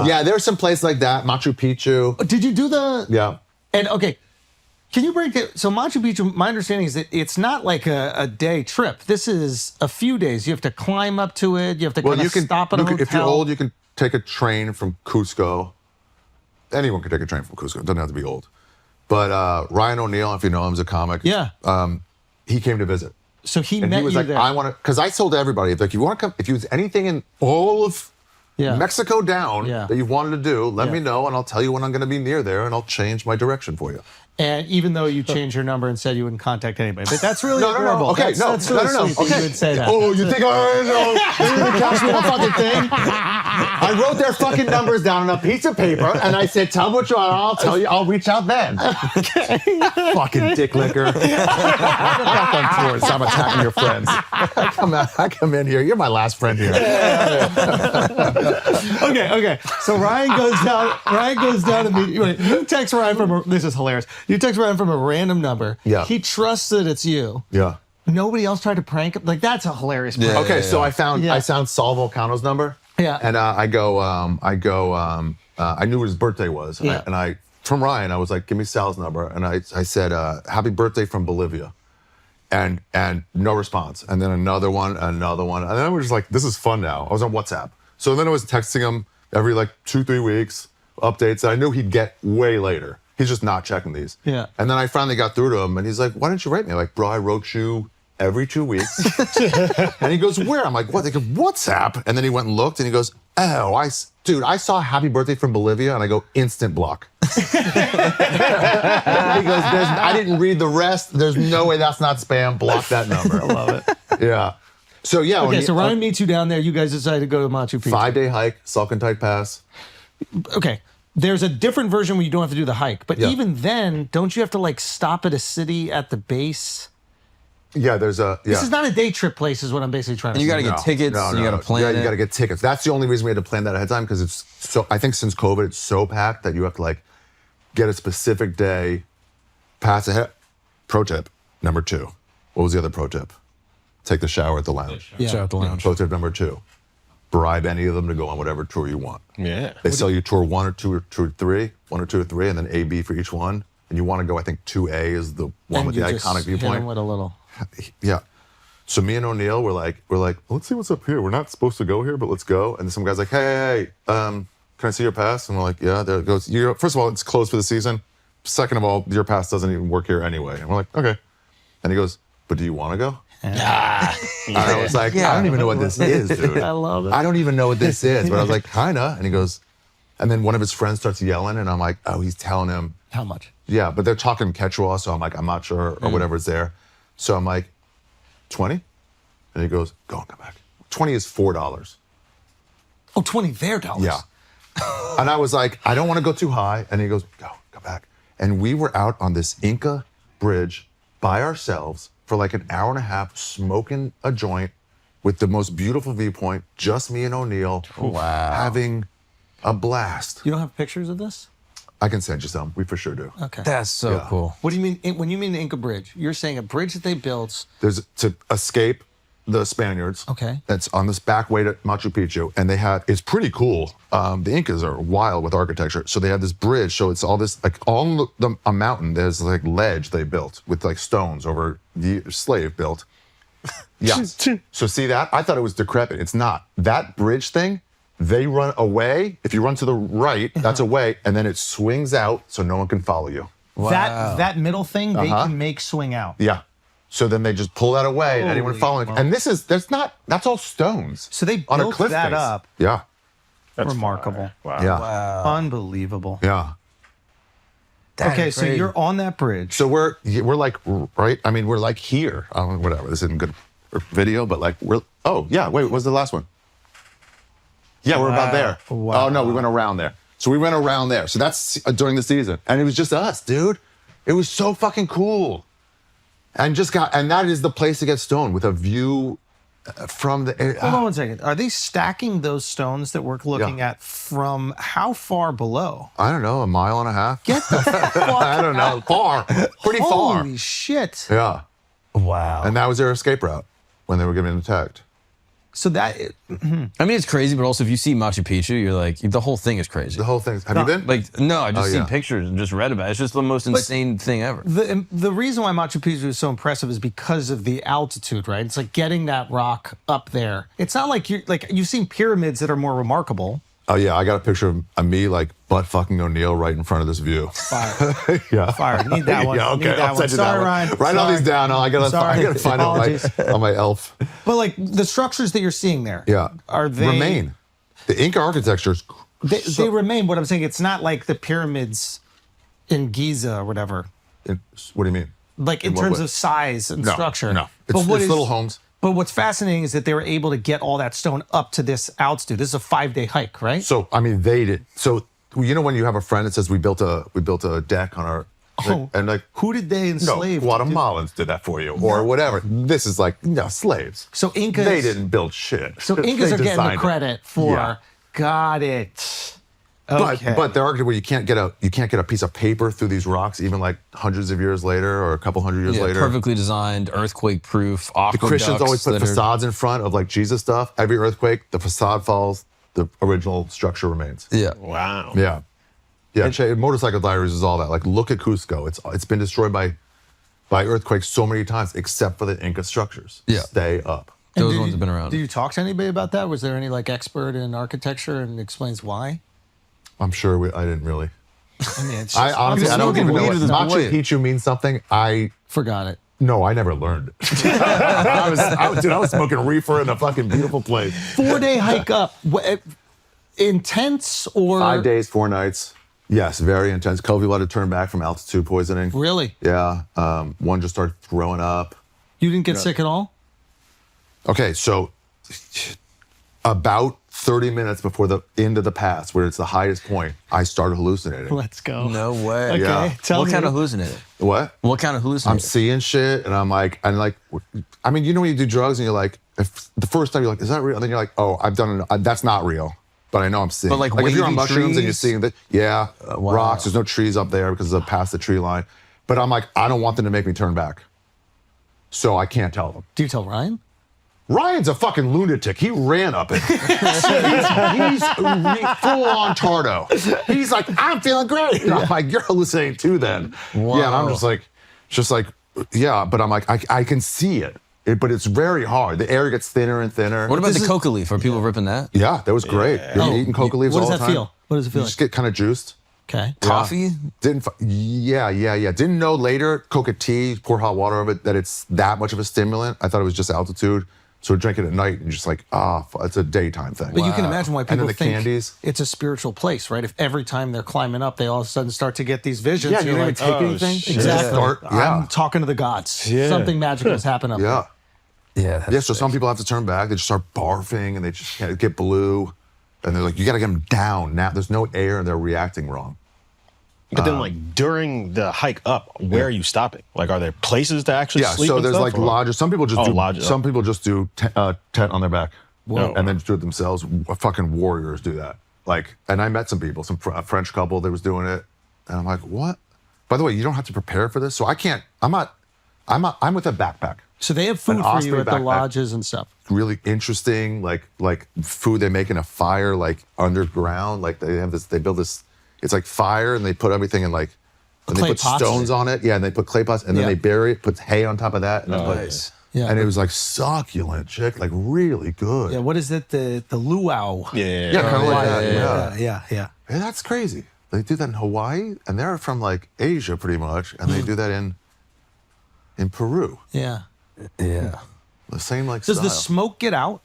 Yeah, there's some place like that, Machu Picchu. Did you do the? Yeah. And okay, can you break it? So Machu Picchu, my understanding is that it's not like a day trip. This is a few days. You have to climb up to it. You have to kind of stop at a hotel. If you're old, you can take a train from Cusco. Anyone can take a train from Cusco. It doesn't have to be old. But Ryan O'Neal, if you know him, is a comic. Yeah. He came to visit. So he And met he was you like, there. I want to, because I told everybody, like, you want to come, if you was anything in all of Mexico down that you wanted to do, let me know, and I'll tell you when I'm going to be near there, and I'll change my direction for you. And even though you changed your number and said you wouldn't contact anybody, but that's really adorable. Okay, that's really sweet that you would say that. Oh, you think I know? You're gonna catch me on a fucking thing? I wrote their fucking numbers down on a piece of paper, and I said, "Tell me what you want. I'll tell you. I'll reach out then." Okay. Fucking dick licker. Get back on tour. Stop attacking your friends. I come in here. You're my last friend here. Okay. So Ryan goes down. Ryan goes down to meet you. You text Ryan from this is hilarious. You text Ryan from a random number. Yeah. He trusts that it's you. Yeah. Nobody else tried to prank him. Like that's a hilarious prank. Okay, so I found Saul Volcano's number. Yeah. And I knew what his birthday was. And I from Ryan, I was like, give me Sal's number. And I said, happy birthday from Bolivia. And no response. And then another one. And then we're just like, this is fun now. I was on WhatsApp. So then I was texting him every like 2-3 weeks, updates that I knew he'd get way later. He's just not checking these. Yeah. And then I finally got through to him and he's like, why didn't you write me? I'm like, bro, I wrote you every 2 weeks. And he goes, where? I'm like, what? They go, WhatsApp. And then he went and looked and he goes, oh, I saw happy birthday from Bolivia. And I go, instant block. He goes, I didn't read the rest. There's no way that's not spam. Block that number. I love it. Yeah. So yeah. Okay, so Ryan meets you down there. You guys decide to go to Machu Picchu. 5-day hike, Salcantay Pass. Okay. There's a different version where you don't have to do the hike. But even then, don't you have to like stop at a city at the base? Yeah, there's a... Yeah. This is not a day trip place is what I'm basically trying to say. You got to get tickets, you got to plan it. Yeah, you got to get tickets. That's the only reason we had to plan that ahead of time because it's so... I think since COVID, it's so packed that you have to like get a specific day, pass ahead. Pro tip number 2. What was the other pro tip? Take the shower at the lounge. Shower at the lounge. Pro tip number 2. Bribe any of them to go on whatever tour you want. Yeah. They sell you tour 1 or 2 or 3, 1 or 2 or 3, and then A, B for each one. And you want to go, I think 2A is the one with the iconic viewpoint. Hit him with a little. Yeah. So me and O'Neal were like, let's see what's up here. We're not supposed to go here, but let's go. And some guy's like, hey, can I see your pass? And we're like, yeah. There it goes. First of all, it's closed for the season. Second of all, your pass doesn't even work here anyway. And we're like, okay. And he goes, but do you want to go? And I was like, I don't even know what this is, dude. I love it. I don't even know what this is. But I was like, kinda. And he goes, and then one of his friends starts yelling, and I'm like, oh, he's telling him. How much? Yeah, but they're talking Quechua, so I'm like, I'm not sure, or whatever's there. So I'm like, 20? And he goes, go and come back. 20 is $4. Oh, 20 their dollars. Yeah. And I was like, I don't want to go too high. And he goes, go, come back. And we were out on this Inca bridge by ourselves for like an hour and a half, smoking a joint with the most beautiful viewpoint, just me and O'Neal, having a blast. You don't have pictures of this? I can send you some. We for sure do. Okay. That's so cool. What do you mean, when you mean the Inca Bridge, you're saying a bridge that they built. There's to escape the Spaniards. Okay. That's on this back way to Machu Picchu. And it's pretty cool. The Incas are wild with architecture. So they had this bridge. So it's all this, like on a mountain, there's like ledge they built with like stones over the slave built. Yeah. So see that? I thought it was decrepit. It's not. That bridge thing, they run away. If you run to the right, that's away. And then it swings out so no one can follow you. Wow. That middle thing, they can make swing out. Yeah. So then they just pull that away and anyone following. And that's all stones. So they on a built cliff that face. up. Yeah. That's remarkable. Wow. Yeah. Wow. Unbelievable. Yeah. Okay, so you're on that bridge. So we're like, right? I mean, we're like here. Whatever, this isn't good video, but like wait, what was the last one? Yeah, we're about there. Wow. Oh, no, we went around there. So we went around there. So that's during the season. And it was just us, dude. It was so fucking cool. And that is the place to get stoned with a view from the... Hold on one second. Are they stacking those stones that we're looking at from how far below? I don't know, 1.5 miles? Get the fuck I don't know. Far. Pretty far. Holy shit. Yeah. Wow. And that was their escape route when they were getting attacked. So that, I mean, it's crazy, but also if you see Machu Picchu, you're like, the whole thing is crazy. The whole thing. Have you been? Like, no, I've just Oh, seen yeah. pictures and just read about it. It's just the most insane thing ever. the reason why Machu Picchu is so impressive is because of the altitude, right? It's like getting that rock up there. It's not like you've seen pyramids that are more remarkable. Oh yeah, I got a picture of me like butt fucking O'Neill right in front of this view. Fire. Yeah. Fire. Need that one. Yeah, okay. Need that I'll one. send you that Sorry, one. Ryan. Write all Sorry. these down. I gotta find it on my elf. But like the structures that you're seeing there, Yeah. are they remain? The Inca architecture is They remain. What I'm saying, it's not like the pyramids in Giza or whatever. what do you mean? Like in what terms way? of size and No, structure. no. But It's little homes. But what's fascinating is that they were able to get all that stone up to this altitude. This is a 5-day hike, right? So I mean, they did. So you know when you have a friend that says we built a deck on our and like who did they no enslave? Guatemalans did that for you or whatever. This is like slaves. So Incas. They didn't build shit. So Incas They are getting the designed it. credit for. Yeah. Got it. Okay. But there are where you can't get a piece of paper through these rocks even like hundreds of years later or a couple hundred years Yeah, later. perfectly designed, earthquake-proof, The aqueducts. Christians always put that are- facades in front of like Jesus stuff. Every earthquake, the facade falls, the original structure remains. Yeah. Wow. Yeah. Yeah. Motorcycle Diaries is all that. Like look at Cusco. It's been destroyed by earthquakes so many times, except for the Inca structures. Yeah. Stay up. And Those did ones you- have been around. Did you talk to anybody about that? Was there any like expert in architecture and explains why? I'm sure I didn't really. I mean, it's I just, honestly, I don't smoking even know weed what at this Machu point. Picchu means something. forgot it. No, I never learned. I was smoking reefer in a fucking beautiful place. 4-day hike up. Intense or 5 days, 4 nights. Yes, very intense. Kobe had to turn back from altitude poisoning. Really? Yeah. One just started throwing up. You didn't get sick at all? Okay, so about 30 minutes before the end of the pass, where it's the highest point, I started hallucinating. Let's go. No way. Okay. Yeah. Tell What me. kind of hallucinated? What? What kind of hallucinated? I'm seeing shit, and I'm like, I mean, you know when you do drugs and you're like, if the first time you're like, is that real? And then you're like, oh, I've done it. That's not real. But I know I'm seeing. But, like, if you're on wavy mushrooms and you're trees? seeing that, yeah, Wow. rocks. There's no trees up there because it's past the tree line. But I'm like, I don't want them to make me turn back. So I can't tell them. Do you tell Ryan? Ryan's a fucking lunatic. He ran up it. he's full on Tardo. He's like, I'm feeling great. And I'm like, you're hallucinating too then. Wow. Yeah, and I'm just like, yeah, but I'm like, I can see it. But it's very hard. The air gets thinner and thinner. What about This the is- coca leaf? Are people ripping that? Yeah, that was great. You're eating coca leaves What all does the that time. feel? What does it feel You like? just get kind of juiced. Okay. Coffee? Yeah. Didn't know later, coca tea, pour hot water over it, that it's that much of a stimulant. I thought it was just altitude. So I drink it at night and just like, it's a daytime thing. But you can imagine why And then people the think candies. it's a spiritual place, right? If every time they're climbing up, they all of a sudden start to get these visions. Yeah, you you're didn't even like, take anything. shit. exactly. Start- yeah. I'm talking to the gods. Yeah. Something magical has happened up Yeah. Yeah. Yeah, so some people have to turn back. They just start barfing and they just get blue. And they're like, you got to get them down now. There's no air and they're reacting wrong. But then, like during the hike up, where are you stopping? Like, are there places to actually Yeah, sleep? so and there's stuff, like or- lodges. Some people just do lodges. Some people just do tent on their back, Whoa. and then just do it themselves. Fucking warriors do that. Like, and I met some people, a French couple that was doing it, and I'm like, what? By the way, you don't have to prepare for this, so I can't. I'm with a backpack. So they have food An for you Osprey at the backpack. lodges and stuff. Really interesting, like food they make in a fire, like underground. Like they build this. It's like fire, and they put everything in like. And they Clay put pots? stones on it, yeah, and they put clay pots, and then Yeah. they bury it, put hay on top of that, and then put- Nice. Yeah. and it was like succulent, chick, like really good. Yeah. What is it? The luau. Yeah. Yeah, kind of like that. Yeah. Yeah. Yeah. Hey, that's crazy. They do that in Hawaii, and they're from like Asia, pretty much, and they do that in Peru. Yeah. Yeah. The same like Does style. the smoke get out?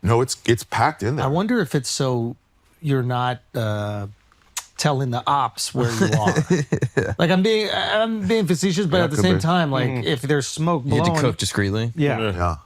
No, it's packed in there. I wonder if it's so you're not telling the ops where you are. Like I'm being facetious, but Yeah, at the could same be. time, like if there's smoke You blowing, had to cook discreetly. Yeah. Yeah.